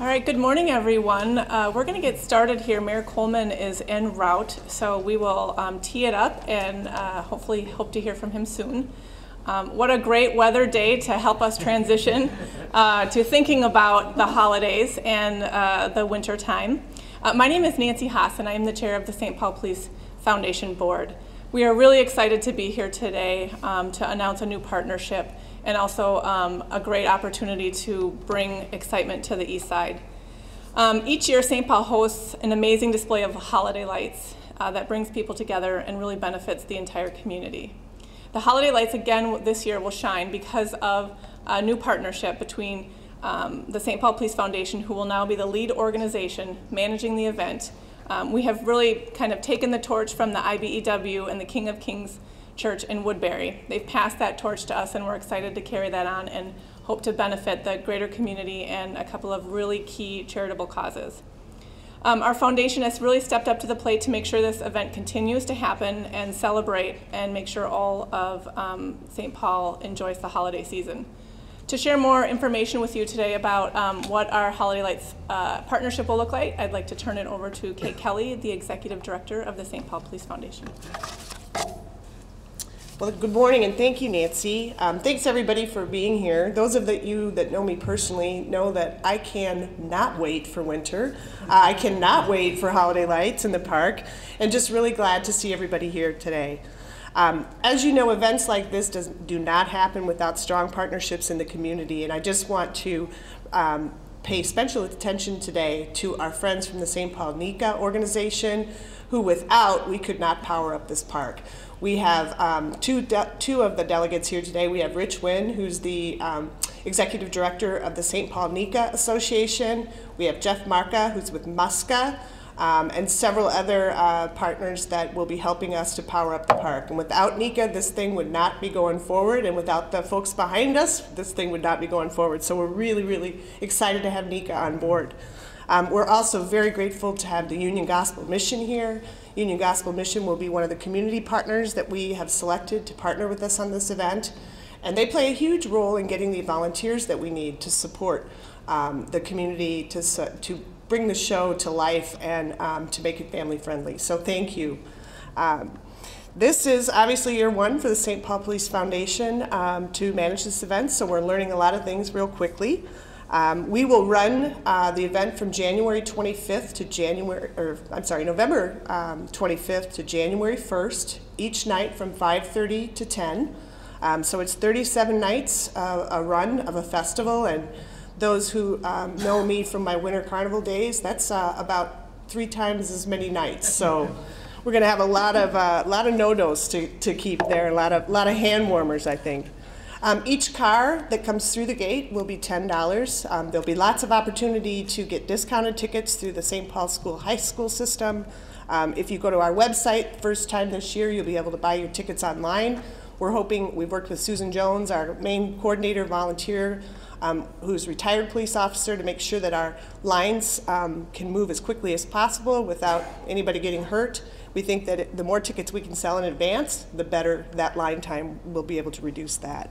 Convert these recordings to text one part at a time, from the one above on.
All right, good morning, everyone. We're going to get started here. Mayor Coleman is en route, so we will tee it up and hopefully hope to hear from him soon. What a great weather day to help us transition to thinking about the holidays and the winter time. My name is Nancy Haas, and I am the chair of the St. Paul Police Foundation Board. We are really excited to be here today to announce a new partnership and also a great opportunity to bring excitement to the East Side. Each year, St. Paul hosts an amazing display of holiday lights that brings people together and really benefits the entire community. The holiday lights again this year will shine because of a new partnership between the St. Paul Police Foundation, who will now be the lead organization managing the event. We have really kind of taken the torch from the IBEW and the King of Kings Church in Woodbury. They've passed that torch to us, and we're excited to carry that on and hope to benefit the greater community and a couple of really key charitable causes. Our foundation has really stepped up to the plate to make sure this event continues to happen and celebrate and make sure all of St. Paul enjoys the holiday season. To share more information with you today about what our Holiday Lights partnership will look like, I'd like to turn it over to Kate Kelly, the Executive Director of the St. Paul Police Foundation. Well, good morning, and thank you, Nancy. Thanks, everybody, for being here. Those of you that know me personally know that I cannot wait for winter. I cannot wait for holiday lights in the park, and just really glad to see everybody here today. As you know, events like this do not happen without strong partnerships in the community, and I just want to pay special attention today to our friends from the St. Paul NECA organization, who without we could not power up this park. We have two of the delegates here today. We have Rich Wynn, who's the Executive Director of the St. Paul NECA Association. We have Jeff Marca, who's with MUSCA, and several other partners that will be helping us to power up the park. And without NECA, this thing would not be going forward, and without the folks behind us, this thing would not be going forward. So we're really, really excited to have NECA on board. We're also very grateful to have the Union Gospel Mission here. Union Gospel Mission will be one of the community partners that we have selected to partner with us on this event. And they play a huge role in getting the volunteers that we need to support the community, to bring the show to life and to make it family friendly. So thank you. This is obviously year one for the St. Paul Police Foundation to manage this event, so we're learning a lot of things real quickly. We will run the event from January 25th to November 25th to January 1st, each night from 5:30 to 10. So it's 37 nights, a run of a festival, and those who know me from my winter carnival days, that's about 3 times as many nights. So we're going to have a lot of no-dos to keep there, a lot of hand warmers, I think. Each car that comes through the gate will be $10. There'll be lots of opportunity to get discounted tickets through the St. Paul High School system. If you go to our website, first time this year, you'll be able to buy your tickets online. We're hoping, we've worked with Susan Jones, our main coordinator volunteer, who's a retired police officer, to make sure that our lines can move as quickly as possible without anybody getting hurt. We think that the more tickets we can sell in advance, the better that line time will be able to reduce that.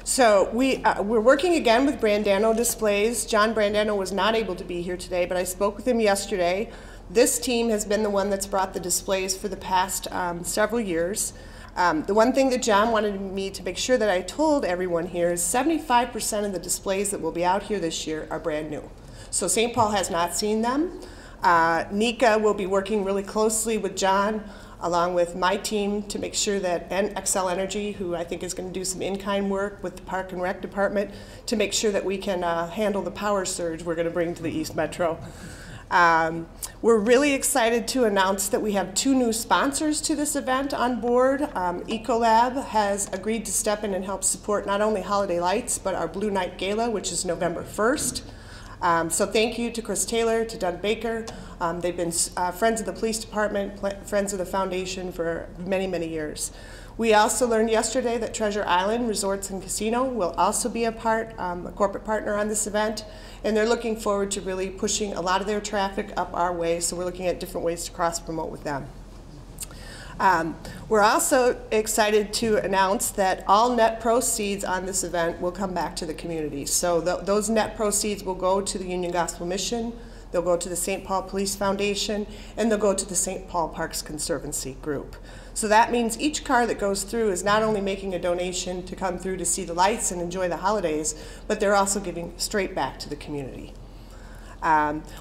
So we're working again with Brandano Displays. John Brandano was not able to be here today, but I spoke with him yesterday. This team has been the one that's brought the displays for the past several years. The one thing that John wanted me to make sure that I told everyone here is 75% of the displays that will be out here this year are brand new. So St. Paul has not seen them. NECA will be working really closely with John, along with my team, to make sure that, and Xcel Energy, who I think is going to do some in-kind work with the Park and Rec Department, to make sure that we can handle the power surge we're going to bring to the East Metro. We're really excited to announce that we have 2 new sponsors to this event on board. Ecolab has agreed to step in and help support not only Holiday Lights, but our Blue Night Gala, which is November 1st. So thank you to Chris Taylor, to Doug Baker. They've been friends of the police department, friends of the foundation for many, many years. We also learned yesterday that Treasure Island Resorts and Casino will also be a corporate partner on this event, and they're looking forward to really pushing a lot of their traffic up our way, so we're looking at different ways to cross-promote with them. We're also excited to announce that all net proceeds on this event will come back to the community. So those net proceeds will go to the Union Gospel Mission, they'll go to the St. Paul Police Foundation, and they'll go to the St. Paul Parks Conservancy Group. So that means each car that goes through is not only making a donation to come through to see the lights and enjoy the holidays, but they're also giving straight back to the community.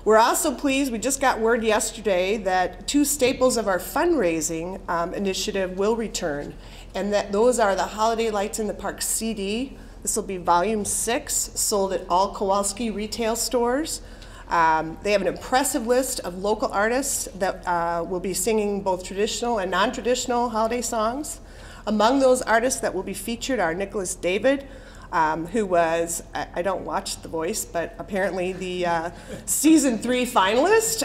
We're also pleased, we just got word yesterday that two staples of our fundraising initiative will return, and that those are the Holiday Lights in the Park CD. This will be volume 6, sold at all Kowalski retail stores. They have an impressive list of local artists that will be singing both traditional and non-traditional holiday songs. Among those artists that will be featured are Nicholas David, who was, I don't watch The Voice, but apparently the season 3 finalist.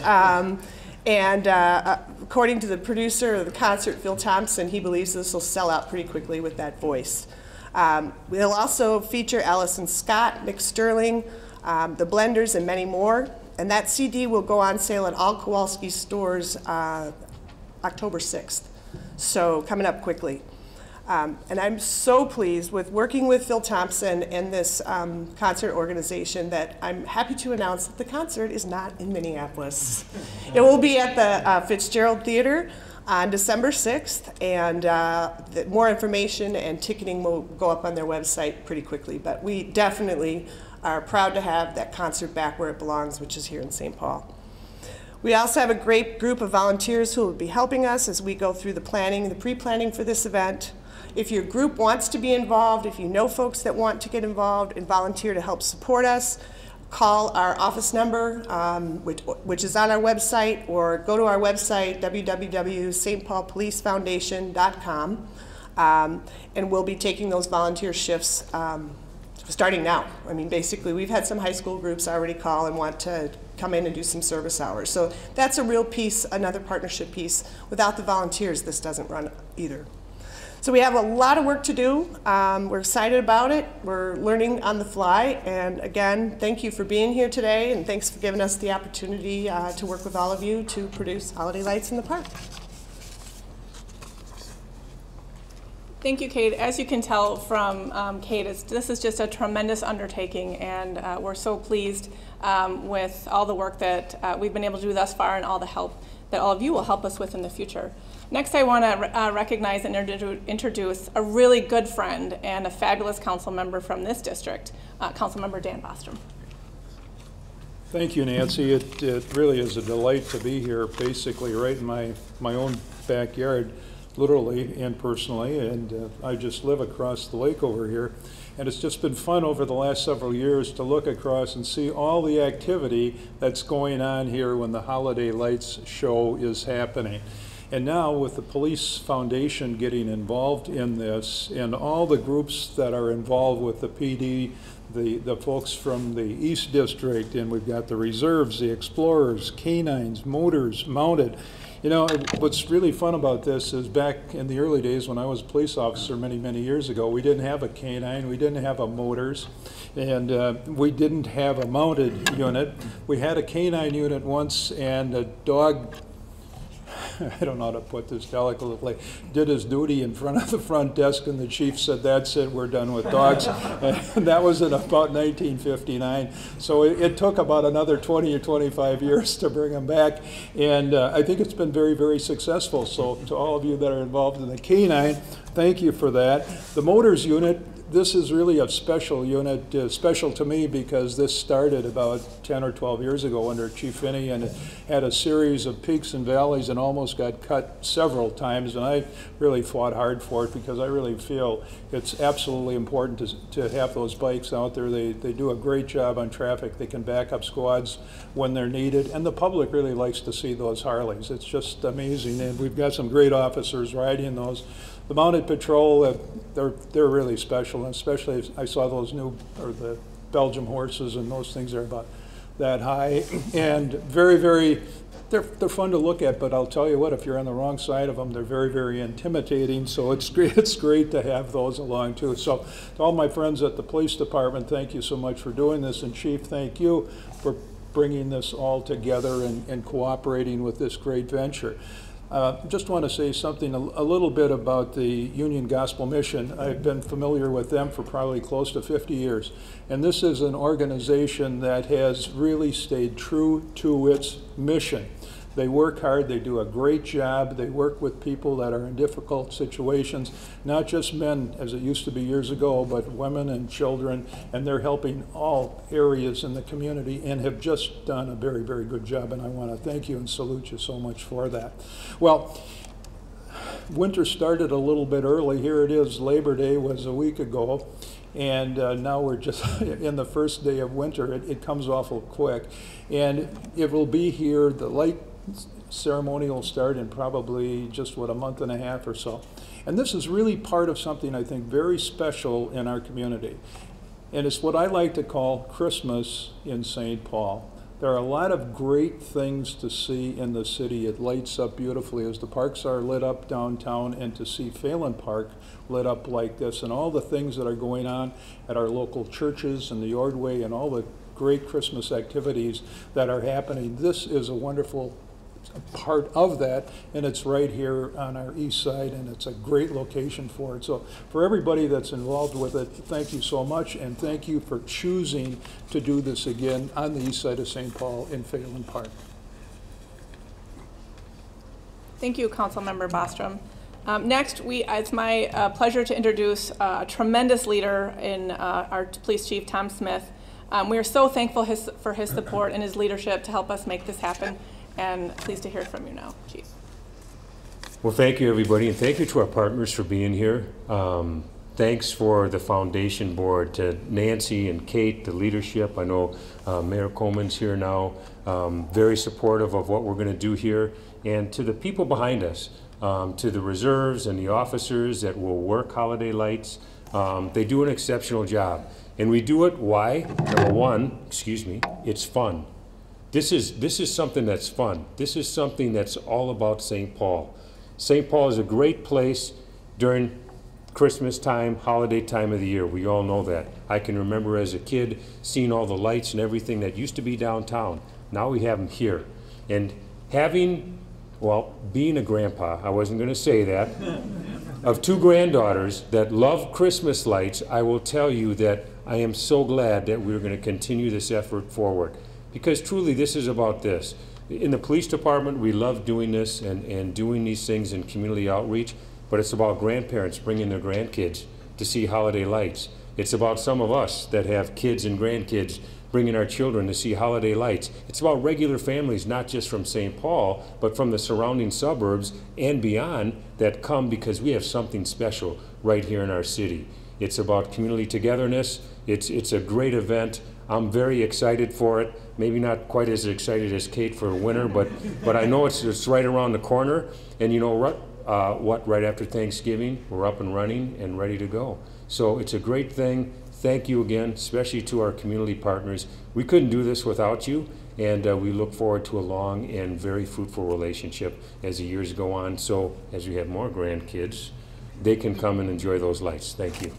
According to the producer of the concert, Phil Thompson, he believes this will sell out pretty quickly with that voice. We'll also feature Allison Scott, Mick Sterling, the Blenders, and many more. And that CD will go on sale at all Kowalski stores October 6th. So coming up quickly. And I'm so pleased with working with Phil Thompson and this concert organization that I'm happy to announce that the concert is not in Minneapolis. It will be at the Fitzgerald Theater on December 6th, and more information and ticketing will go up on their website pretty quickly. But we definitely are proud to have that concert back where it belongs, which is here in St. Paul. We also have a great group of volunteers who will be helping us as we go through the planning, the pre-planning for this event. If your group wants to be involved, if you know folks that want to get involved and volunteer to help support us, call our office number, which is on our website, or go to our website, www.stpaulpolicefoundation.com, and we'll be taking those volunteer shifts starting now. I mean, basically, we've had some high school groups already call and want to come in and do some service hours. So that's a real piece, another partnership piece. Without the volunteers, this doesn't run either. So we have a lot of work to do. We're excited about it. We're learning on the fly. And again, thank you for being here today, and thanks for giving us the opportunity to work with all of you to produce Holiday Lights in the Park. Thank you, Kate. As you can tell from Kate, this is just a tremendous undertaking, and we're so pleased with all the work that we've been able to do thus far and all the help that all of you will help us with in the future. Next, I want to recognize and introduce a really good friend and a fabulous council member from this district, Council Member Dan Bostrom. Thank you, Nancy. It really is a delight to be here, basically right in my own backyard, literally and personally, and I just live across the lake over here. And it's just been fun over the last several years to look across and see all the activity that's going on here when the Holiday Lights show is happening. And now with the Police Foundation getting involved in this, and all the groups that are involved with the PD, the folks from the East District, and we've got the reserves, the explorers, canines, motors, mounted. You know, what's really fun about this is back in the early days when I was a police officer many, many years ago, we didn't have a canine, we didn't have a motors, and we didn't have a mounted unit. We had a canine unit once, and a dog, I don't know how to put this delicately, did his duty in front of the front desk, and the chief said, "That's it, we're done with dogs." And that was in about 1959. So it took about another 20 or 25 years to bring them back. And I think it's been very, very successful. So to all of you that are involved in the canine, thank you for that. The motors unit, this is really a special unit, special to me because this started about 10 or 12 years ago under Chief Finney, and it had a series of peaks and valleys and almost got cut several times, and I really fought hard for it because I really feel it's absolutely important to have those bikes out there. They do a great job on traffic. They can back up squads when they're needed, and the public really likes to see those Harleys. It's just amazing, and we've got some great officers riding those. The mounted patrol, they're really special, and especially I saw those new, or the Belgium horses, and those things are about that high, and very, very, they're fun to look at, but I'll tell you what, if you're on the wrong side of them, they're very, very intimidating, so it's great to have those along too. So to all my friends at the police department, thank you so much for doing this, and Chief, thank you for bringing this all together and cooperating with this great venture. Just want to say something a little bit about the Union Gospel Mission. I've been familiar with them for probably close to 50 years. And this is an organization that has really stayed true to its mission. They work hard, they do a great job, they work with people that are in difficult situations, not just men as it used to be years ago, but women and children, and they're helping all areas in the community and have just done a very, very good job, and I want to thank you and salute you so much for that. Well, winter started a little bit early. Here it is, Labor Day was a week ago, and now we're just in the first day of winter. It comes awful quick, and it will be here, the light ceremony will start in probably just, a month and a half or so. And this is really part of something I think very special in our community. And it's what I like to call Christmas in St. Paul. There are a lot of great things to see in the city. It lights up beautifully as the parks are lit up downtown, and to see Phelan Park lit up like this and all the things that are going on at our local churches and the Ordway and all the great Christmas activities that are happening. This is a wonderful part of that, and it's right here on our east side, and it's a great location for it. So for everybody that's involved with it, thank you so much, and thank you for choosing to do this again on the east side of St. Paul in Phelan Park. Thank you, Councilmember Bostrom. Next, it's my pleasure to introduce a tremendous leader in our Police Chief, Tom Smith. We are so thankful for his support and his leadership to help us make this happen. And pleased to hear from you now, Chief. Well, thank you, everybody, and thank you to our partners for being here. Thanks for the foundation board, to Nancy and Kate, the leadership. I know Mayor Coleman's here now, very supportive of what we're going to do here. And to the people behind us, to the reserves and the officers that will work holiday lights, they do an exceptional job. And we do it, why? Number one, it's fun. This is something that's fun. This is something that's all about St. Paul. St. Paul is a great place during Christmas time, holiday time of the year. We all know that. I can remember as a kid seeing all the lights and everything that used to be downtown. Now we have them here. And being a grandpa, I wasn't going to say that, of two granddaughters that love Christmas lights, I will tell you that I am so glad that we're going to continue this effort forward. Because truly, this is about this. In the police department, we love doing this and doing these things in community outreach, but it's about grandparents bringing their grandkids to see holiday lights. It's about some of us that have kids and grandkids bringing our children to see holiday lights. It's about regular families, not just from St. Paul, but from the surrounding suburbs and beyond that come because we have something special right here in our city. It's about community togetherness. It's a great event. I'm very excited for it. Maybe not quite as excited as Kate for winter, but I know it's right around the corner. And you know what? Right after Thanksgiving, we're up and running and ready to go. So it's a great thing. Thank you again, especially to our community partners. We couldn't do this without you, and we look forward to a long and very fruitful relationship as the years go on. So as we have more grandkids, they can come and enjoy those lights. Thank you.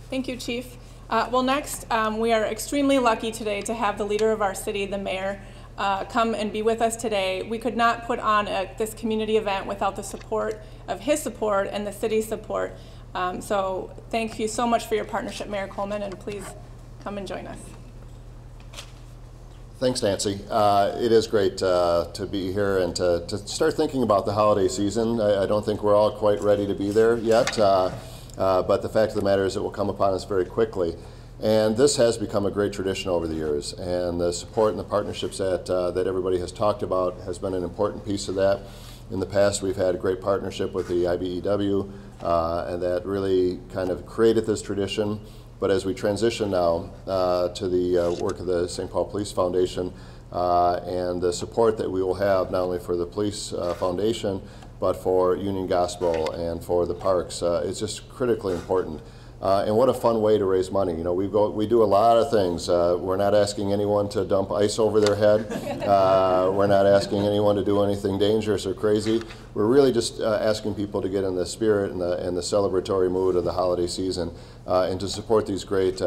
Thank you, Chief. Next, we are extremely lucky today to have the leader of our city, the mayor, come and be with us today. We could not put on this community event without the support of his support and the city's support. So thank you so much for your partnership, Mayor Coleman, and please come and join us. Thanks, Nancy. It is great to be here and to start thinking about the holiday season. I don't think we're all quite ready to be there yet. But the fact of the matter is it will come upon us very quickly. And this has become a great tradition over the years. And the support and the partnerships that everybody has talked about has been an important piece of that. In the past, we've had a great partnership with the IBEW, and that really kind of created this tradition. But as we transition now to the work of the St. Paul Police Foundation and the support that we will have not only for the Police Foundation, but for Union Gospel and for the parks, it's just critically important. And what a fun way to raise money. You know, we do a lot of things. We're not asking anyone to dump ice over their head. We're not asking anyone to do anything dangerous or crazy. We're really just asking people to get in the spirit and the celebratory mood of the holiday season and to support these great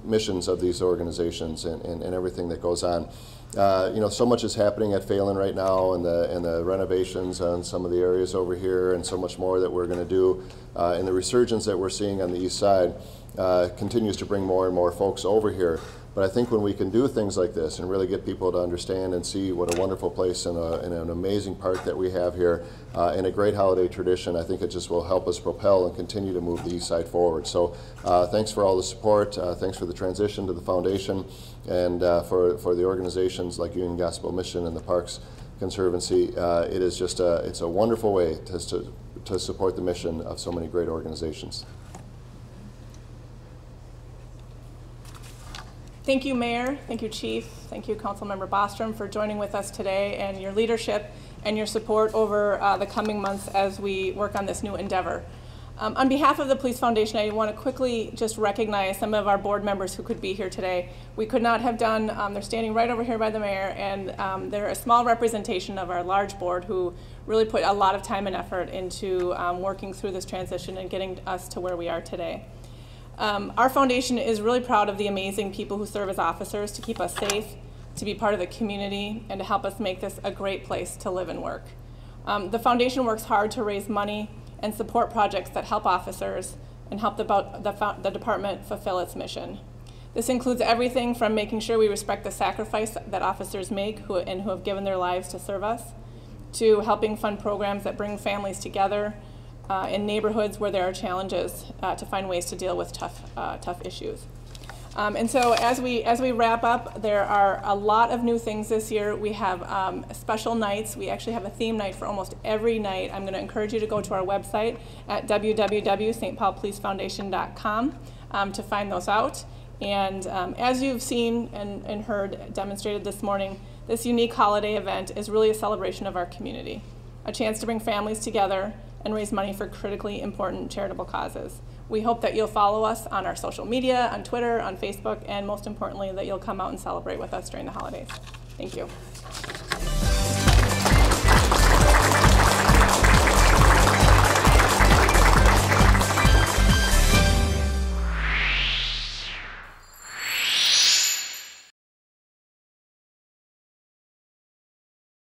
missions of these organizations and everything that goes on. so much is happening at Phelan right now, and the renovations on some of the areas over here, and so much more that we're going to do, and the resurgence that we're seeing on the east side continues to bring more and more folks over here. But I think when we can do things like this and really get people to understand and see what a wonderful place and an amazing park that we have here, and a great holiday tradition, I think it just will help us propel and continue to move the east side forward. So thanks for all the support, thanks for the transition to the foundation, and for the organizations like Union Gospel Mission and the Parks Conservancy. It is just it's a wonderful way to support the mission of so many great organizations. Thank you, Mayor. Thank you, Chief. Thank you, Councilmember Bostrom, for joining with us today, and your leadership and your support over the coming months as we work on this new endeavor. On behalf of the Police Foundation, I want to quickly just recognize some of our board members who could be here today. We could not have done, they're standing right over here by the mayor, and they're a small representation of our large board who really put a lot of time and effort into working through this transition and getting us to where we are today. Our foundation is really proud of the amazing people who serve as officers to keep us safe, to be part of the community, and to help us make this a great place to live and work. The foundation works hard to raise money and support projects that help officers and help the department fulfill its mission. This includes everything from making sure we respect the sacrifice that officers make who have given their lives to serve us, to helping fund programs that bring families together in neighborhoods where there are challenges to find ways to deal with tough issues. And so as we wrap up, there are a lot of new things this year. We have special nights. We actually have a theme night for almost every night. I'm going to encourage you to go to our website at www.stpaulpolicefoundation.com to find those out. And as you've seen and heard demonstrated this morning, this unique holiday event is really a celebration of our community, a chance to bring families together and raise money for critically important charitable causes. We hope that you'll follow us on our social media, on Twitter, on Facebook, and most importantly, that you'll come out and celebrate with us during the holidays. Thank you.